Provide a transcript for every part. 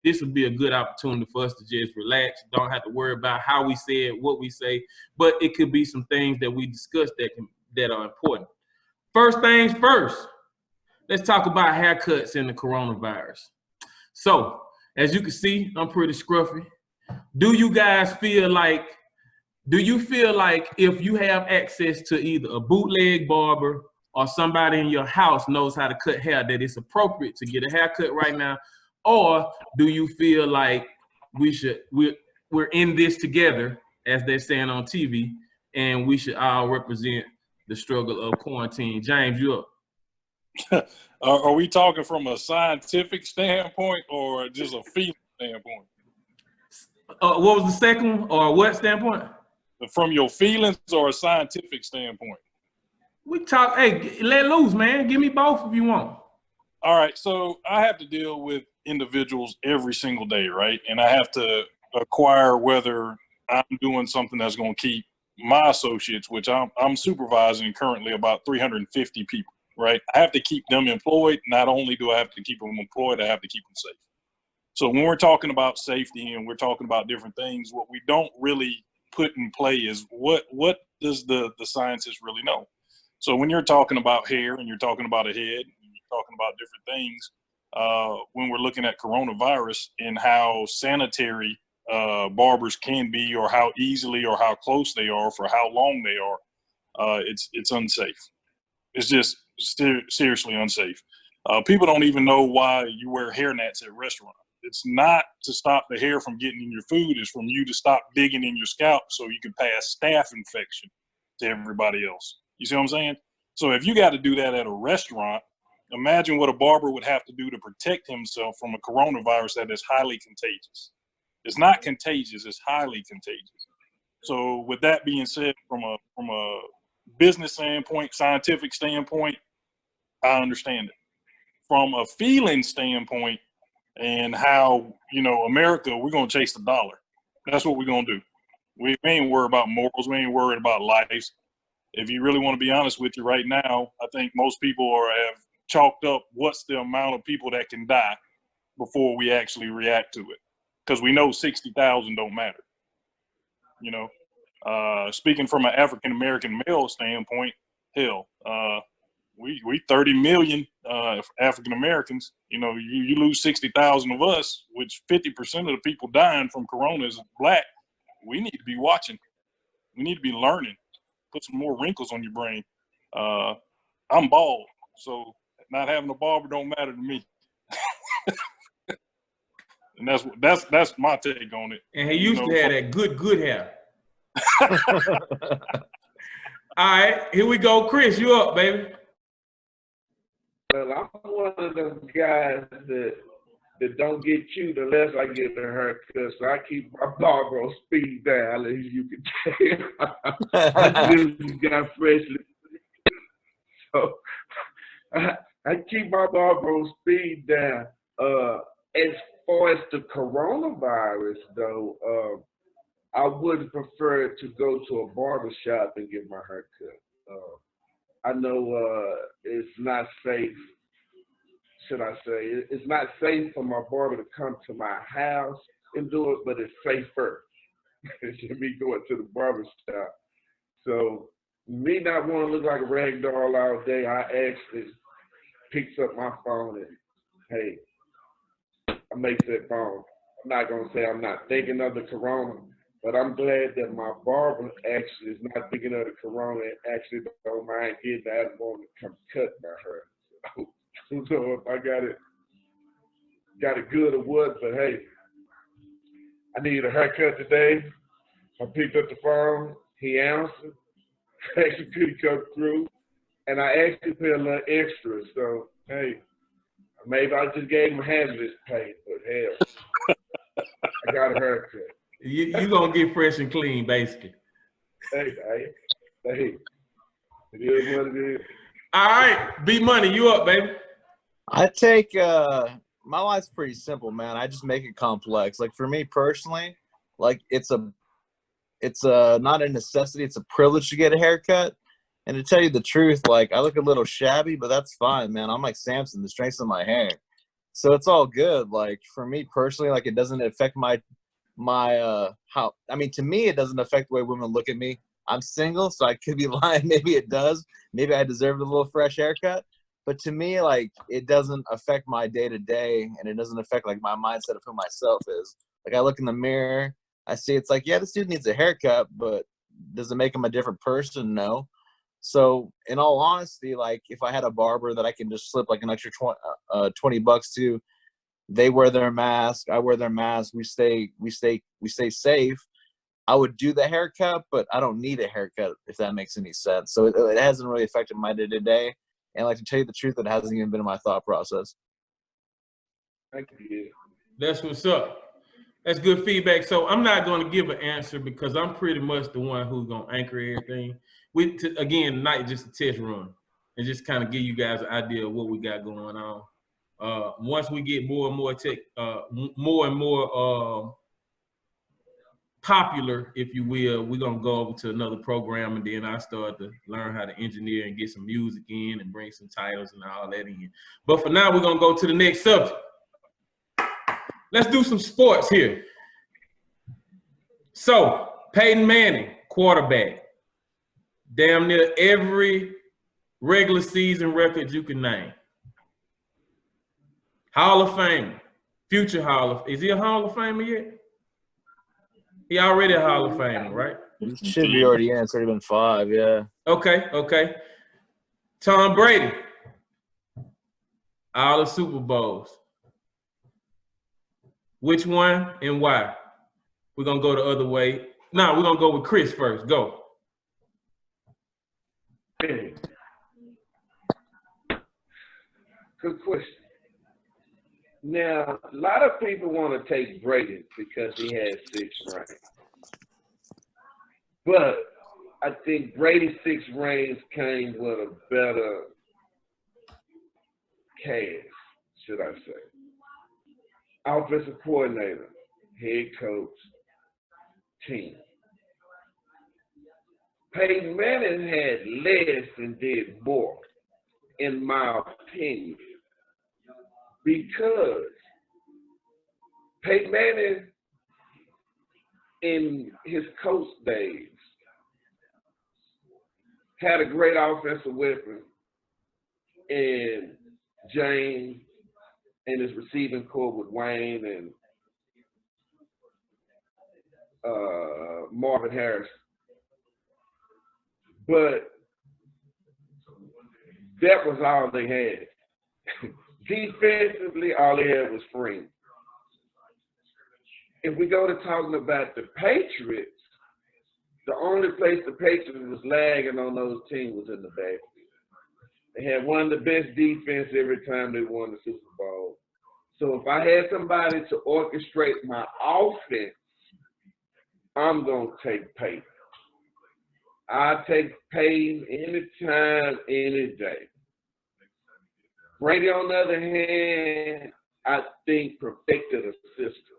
this would be a good opportunity for us to just relax. Don't have to worry about how we say it, what we say, but it could be some things that we discuss that are important. First things first, let's talk about haircuts in the coronavirus. So, as you can see, I'm pretty scruffy. Do you feel like if you have access to either a bootleg barber or somebody in your house knows how to cut hair, that it's appropriate to get a haircut right now? Or do you feel like we're in this together, as they're saying on TV, and we should all represent the struggle of quarantine? James, you up? Are we talking from a scientific standpoint or just a feeling standpoint? What was the second one, or what standpoint? From your feelings or a scientific standpoint? We talk, hey, let loose, man. Give me both if you want. All right, so I have to deal with individuals every single day, right? And I have to acquire whether I'm doing something that's going to keep my associates, which I'm supervising currently about 350 people, right? I have to keep them employed. Not only do I have to keep them employed, I have to keep them safe. So when we're talking about safety and we're talking about different things, what we don't really put in play is what does the scientists really know? So when you're talking about hair and you're talking about a head and you're talking about different things, when we're looking at coronavirus and how sanitary barbers can be, or how easily or how close they are for how long they are, it's unsafe. It's just seriously unsafe. People don't even know why you wear hair nets at restaurants. It's not to stop the hair from getting in your food. It's from you to stop digging in your scalp so you can pass staph infection to everybody else. You see what I'm saying? So if you got to do that at a restaurant, imagine what a barber would have to do to protect himself from a coronavirus that is highly contagious. It's not contagious, it's highly contagious. So with that being said, from a business standpoint, scientific standpoint, I understand it. From a feeling standpoint, and how, America, we're going to chase the dollar. That's what we're going to do. We ain't worried about morals. We ain't worried about lives. If you really want to be honest with you right now, I think most people have chalked up what's the amount of people that can die before we actually react to it. Because we know 60,000 don't matter. Speaking from an African-American male standpoint, hell, we 30 million African Americans. You lose 60,000 of us, which 50% of the people dying from corona is black. We need to be watching. We need to be learning. Put some more wrinkles on your brain. I'm bald, so not having a barber don't matter to me. And that's my take on it. And he used to have that good hair. All right, here we go. Chris, you up, baby? Well, I'm one of those guys that don't get chewed unless I get a haircut. So I keep my barber on speed dial, as you can tell. I just got freshly. So I keep my barber on speed dial. As far as the coronavirus, though, I would prefer to go to a barber shop and get my haircut. I know it's not safe, should I say. It's not safe for my barber to come to my house and do it, but it's safer than me going to the barber shop. So me not wanting to look like a rag doll all day, I actually picks up my phone and, hey, I make that phone. I'm not going to say I'm not thinking of the corona, but I'm glad that my barber actually is not thinking of the corona and actually don't mind getting that woman to come cut my hair. So if I got it good or what, but hey, I need a haircut today. I picked up the phone, he answered, actually couldn't come through, and I actually paid a little extra. So hey, maybe I just gave him hazardous pay, but hell, I got a haircut. You gonna get fresh and clean, basically. Hey, it is what it is. All right, B Money, you up, baby? I take my life's pretty simple, man. I just make it complex. Like for me personally, like it's not a necessity, it's a privilege to get a haircut. And to tell you the truth, like I look a little shabby, but that's fine, man. I'm like Samson, the strength's in my hair. So it's all good. Like for me personally, like it doesn't affect my how, I mean, to me it doesn't affect the way women look at me. I'm single, so I could be lying. Maybe it does. Maybe I deserved a little fresh haircut. But to me, like, it doesn't affect my day-to-day, and it doesn't affect, like, my mindset of who myself is. Like, I look in the mirror, I see it's like, yeah, this dude needs a haircut, but does it make him a different person? No. So, in all honesty, like, if I had a barber that I can just slip, like, an extra $20 to, they wear their mask, I wear their mask, we stay safe, I would do the haircut, but I don't need a haircut, if that makes any sense. So it hasn't really affected my day-to-day. And like, to tell you the truth, it hasn't even been in my thought process. Thank you. That's what's up. That's good feedback. So I'm not going to give an answer because I'm pretty much the one who's going to anchor everything. Again, tonight just a test run and just kind of give you guys an idea of what we got going on. Once we get more and more more and more popular, if you will, we're gonna go over to another program, and then I start to learn how to engineer and get some music in and bring some titles and all that in. But for now, we're gonna go to the next subject. Let's do some sports here. So Peyton Manning, quarterback, damn near every regular season record you can name. Hall of Fame, future is he a Hall of Famer yet? He already a Hall of Famer, right? He should be already in. It's already been 5, yeah. Okay. Tom Brady, all the Super Bowls. Which one and why? We're going to go the other way. No, we're going to go with Chris first. Go. Good question. Now, a lot of people want to take Brady because he had 6 rings. But I think Brady's 6 rings came with a better cast, should I say. Offensive coordinator, head coach, team. Peyton Manning had less and did more, in my opinion. Because Peyton Manning, in his coach days, had a great offensive weapon in James and his receiving core with Wayne and Marvin Harrison. But that was all they had. Defensively, all they had was Freeman. If we go to talking about the Patriots, the only place the Patriots was lagging on those teams was in the backfield. They had one of the best defense every time they won the Super Bowl. So if I had somebody to orchestrate my offense, I'm going to take Peyton. I take Peyton anytime, any day. Brady, on the other hand, I think perfected a system.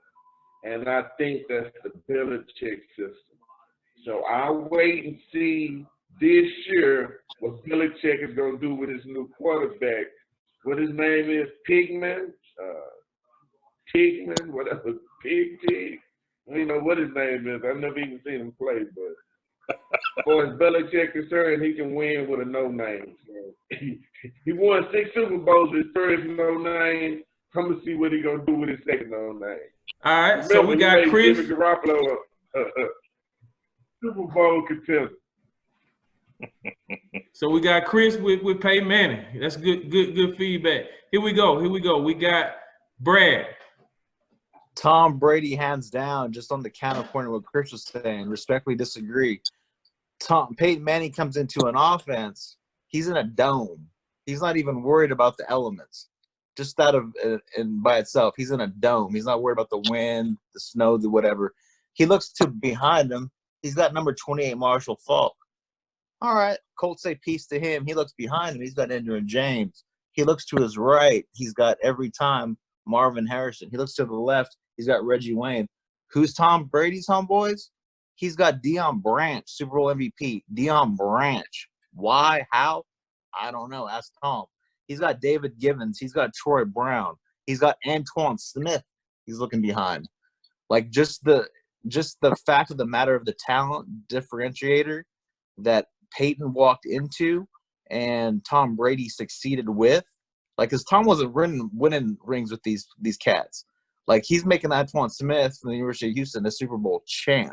And I think that's the Belichick system. So I'll wait and see this year what Belichick is going to do with his new quarterback. What his name is, Pigman, whatever, Pig. I don't even know what his name is. I've never even seen him play, but as far as Belichick is concerned, he can win with a no name. So he won 6 Super Bowls, his first no name. I'm going to see what he's going to do with his second no name. All right, remember, so we got Chris. Jimmy Garoppolo, Super Bowl contender. So we got Chris with Peyton Manning. That's good feedback. Here we go. We got Brad. Tom Brady, hands down, just on the counterpoint of what Chris was saying. Respectfully disagree. Peyton Manning comes into an offense. He's in a dome. He's not even worried about the elements. Just that and by itself, he's in a dome. He's not worried about the wind, the snow, the whatever. He looks to behind him. He's got number 28, Marshall Faulk. All right, Colts say peace to him. He looks behind him. He's got Andrew James. He looks to his right. He's got every time Marvin Harrison. He looks to the left. He's got Reggie Wayne. Who's Tom Brady's homeboys? He's got Deion Branch, Super Bowl MVP. Deion Branch. Why? How? I don't know. Ask Tom. He's got David Givens. He's got Troy Brown. He's got Antoine Smith. He's looking behind. Like just the fact of the matter of the talent differentiator that Peyton walked into and Tom Brady succeeded with. Like, because Tom wasn't winning rings with these cats. Like, he's making Antoine Smith from the University of Houston a Super Bowl champ.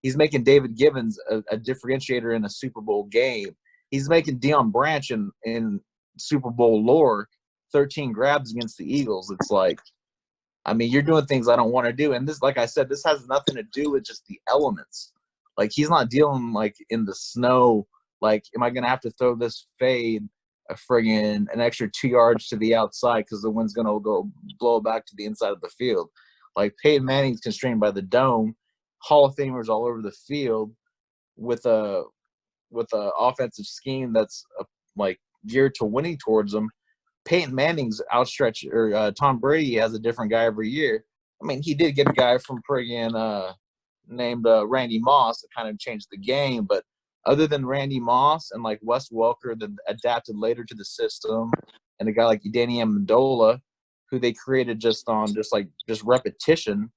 He's making David Givens a differentiator in a Super Bowl game. He's making Deion Branch in Super Bowl lore 13 grabs against the Eagles. It's like, I mean, you're doing things I don't want to do. And this, like I said, this has nothing to do with just the elements. Like, he's not dealing, like, in the snow. Like, am I going to have to throw this fade an extra 2 yards to the outside because the wind's going to go blow it back to the inside of the field? Like, Peyton Manning's constrained by the dome. Hall of Famers all over the field with a offensive scheme that's like geared to winning towards them. Peyton Manning's outstretched, or Tom Brady has a different guy every year. I mean, he did get a guy from friggin' named Randy Moss that kind of changed the game, but other than Randy Moss and like Wes Welker that adapted later to the system, and a guy like Danny Amendola, who they created just repetition.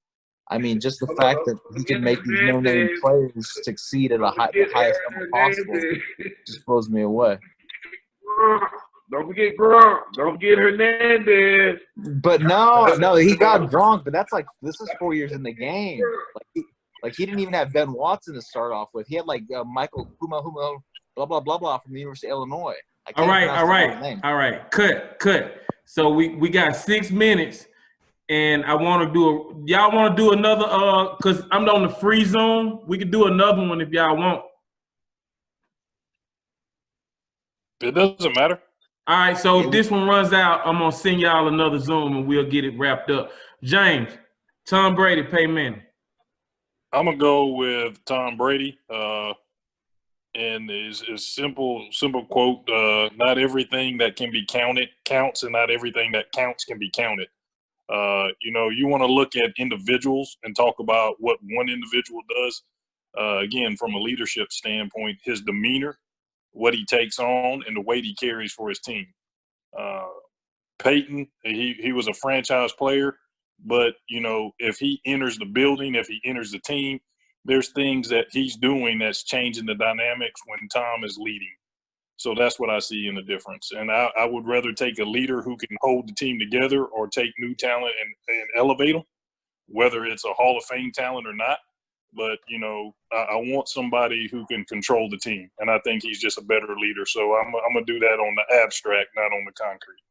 I mean, just the fact that he can make these no-name players succeed at the highest level possible just blows me away. Don't forget Gronk. Don't forget Hernandez. But no, he got Gronk, but that's like, this is 4 years in the game. Like he didn't even have Ben Watson to start off with. He had like Michael Huma, blah, blah, blah, blah from the University of Illinois. All right. Cut. So we got 6 minutes. And I want to y'all want to do another, because I'm on the free zone. We could do another one if y'all want. It doesn't matter. All right, so if this one runs out, I'm going to send y'all another Zoom and we'll get it wrapped up. James, Tom Brady, Peyton Manning. I'm going to go with Tom Brady. And is simple quote, not everything that can be counted counts, and not everything that counts can be counted. You want to look at individuals and talk about what one individual does. Again, from a leadership standpoint, his demeanor, what he takes on, and the weight he carries for his team. Peyton, he was a franchise player, but, if he enters the building, if he enters the team, there's things that he's doing that's changing the dynamics when Tom is leading. So that's what I see in the difference. And I would rather take a leader who can hold the team together or take new talent and elevate them, whether it's a Hall of Fame talent or not. But, I want somebody who can control the team. And I think he's just a better leader. So I'm going to do that on the abstract, not on the concrete.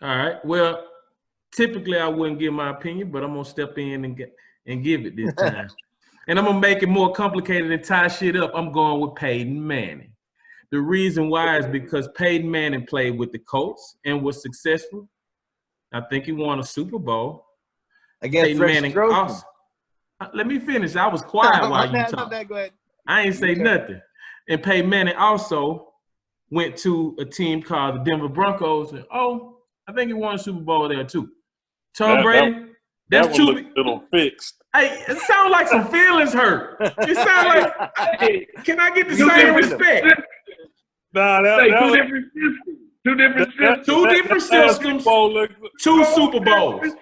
All right. Well, typically I wouldn't give my opinion, but I'm going to step in and give it this time. And I'm going to make it more complicated and tie shit up. I'm going with Peyton Manning. The reason why is because Peyton Manning played with the Colts and was successful. I think he won a Super Bowl. Against Manning also. Let me finish. I was quiet while you talked. Go ahead. I ain't say nothing. And Peyton Manning also went to a team called the Denver Broncos. And, I think he won a Super Bowl there too. Tom Brady, that's true. A little fixed. Hey, it sounds like some feelings hurt. It sounds like, hey, can I get the same respect? Nah, two different systems. Two Super Bowls.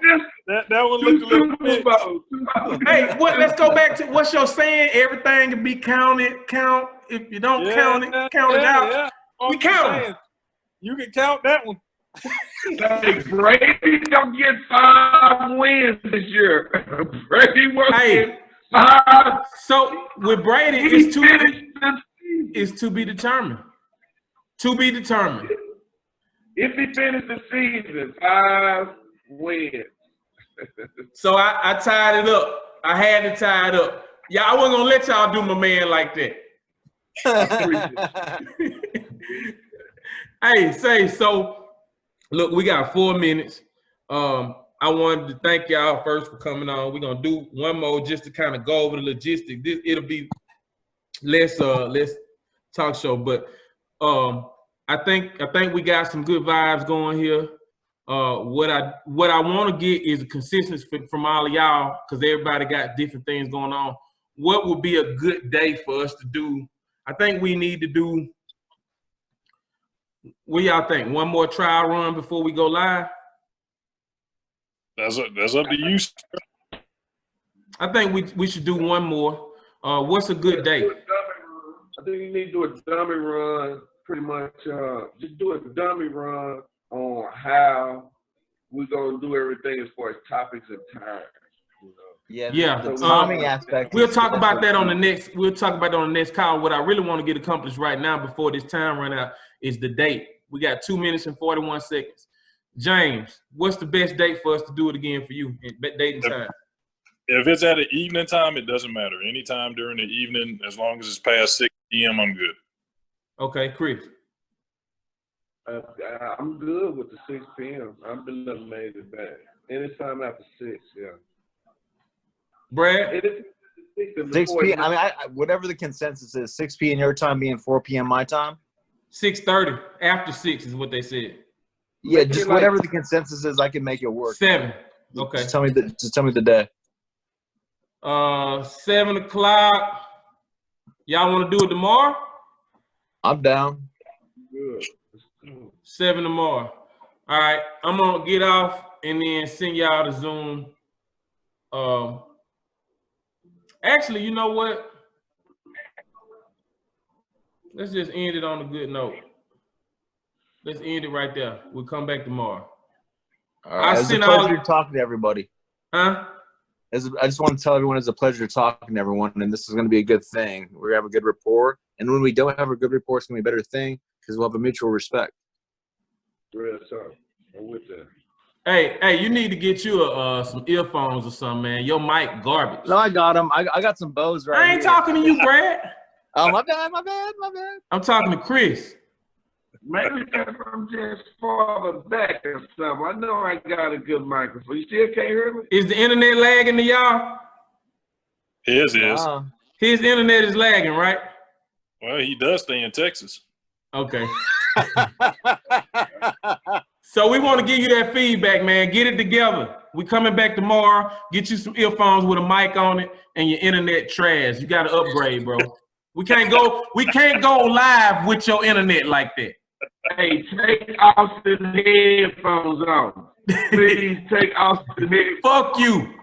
That one looked a little bit. Hey, let's go back to what's your saying? Everything can be counted. Count. If you don't count it out. Yeah. We count. You can count that one. Hey, Brady don't get 5 wins this year. Brady won't get 5. So with Brady, it's to be determined. To be determined. If he finished the season, 5 wins. So I tied it up. I had to tie it up. Yeah, I wasn't gonna let y'all do my man like that. Hey, so look, we got 4 minutes. I wanted to thank y'all first for coming on. We're gonna do one more just to kind of go over the logistics. It'll be less talk show, but I think we got some good vibes going here. What I want to get is a consistency from all of y'all, because everybody got different things going on. What would be a good day for us to do? I think we need to do, what y'all think? One more trial run before we go live? That's up to you. I think we should do one more. What's a good day? I think you need to do a dummy run, pretty much. Just do a dummy run on how we're gonna do everything as far as topics and time. Yeah. The timing aspect. We'll talk about that on the next. We'll talk about that on the next call. What I really want to get accomplished right now before this time run out is the date. We got 2 minutes and 41 seconds. James, what's the best date for us to do it again for you? Date and time. If it's at an evening time, it doesn't matter. Anytime during the evening, as long as it's past 6 p.m., I'm good. Okay, Chris. I'm good with the 6 p.m. I've been made it back. Anytime after 6, yeah. Brad? 6 p.m. I mean, whatever the consensus is, 6 p.m. your time being 4 p.m. my time. 6:30 after 6 is what they said. Yeah, just whatever the consensus is, I can make it work. 7. Okay. Just tell me the day. 7 o'clock. Y'all want to do it tomorrow? I'm down. Good. 7 tomorrow. All right. I'm gonna get off and then send y'all the Zoom. Actually, you know what? Let's just end it on a good note. Let's end it right there. We'll come back tomorrow. All right. It's a pleasure talking to everybody. Huh? I just want to tell everyone it's a pleasure talking to everyone, and this is going to be a good thing. We're going to have a good rapport, and when we don't have a good rapport, it's going to be a better thing because we'll have a mutual respect. Real talk. I'm with that. Hey, you need to get you some earphones or something, man. Your mic garbage. No, I got them. I got some Bose right here. I ain't talking to you, Brad. Oh, my bad. I'm talking to Chris. Maybe I'm just farther back or something. I know I got a good microphone. You still can't hear me? Is the internet lagging to y'all? His is. His internet is lagging, right? Well, he does stay in Texas. Okay. So we want to give you that feedback, man. Get it together. We coming back tomorrow. Get you some earphones with a mic on it and your internet trash. You got to upgrade, bro. We can't go live with your internet like that. Hey, take Austin headphones on. Please take Austin headphones. Fuck you.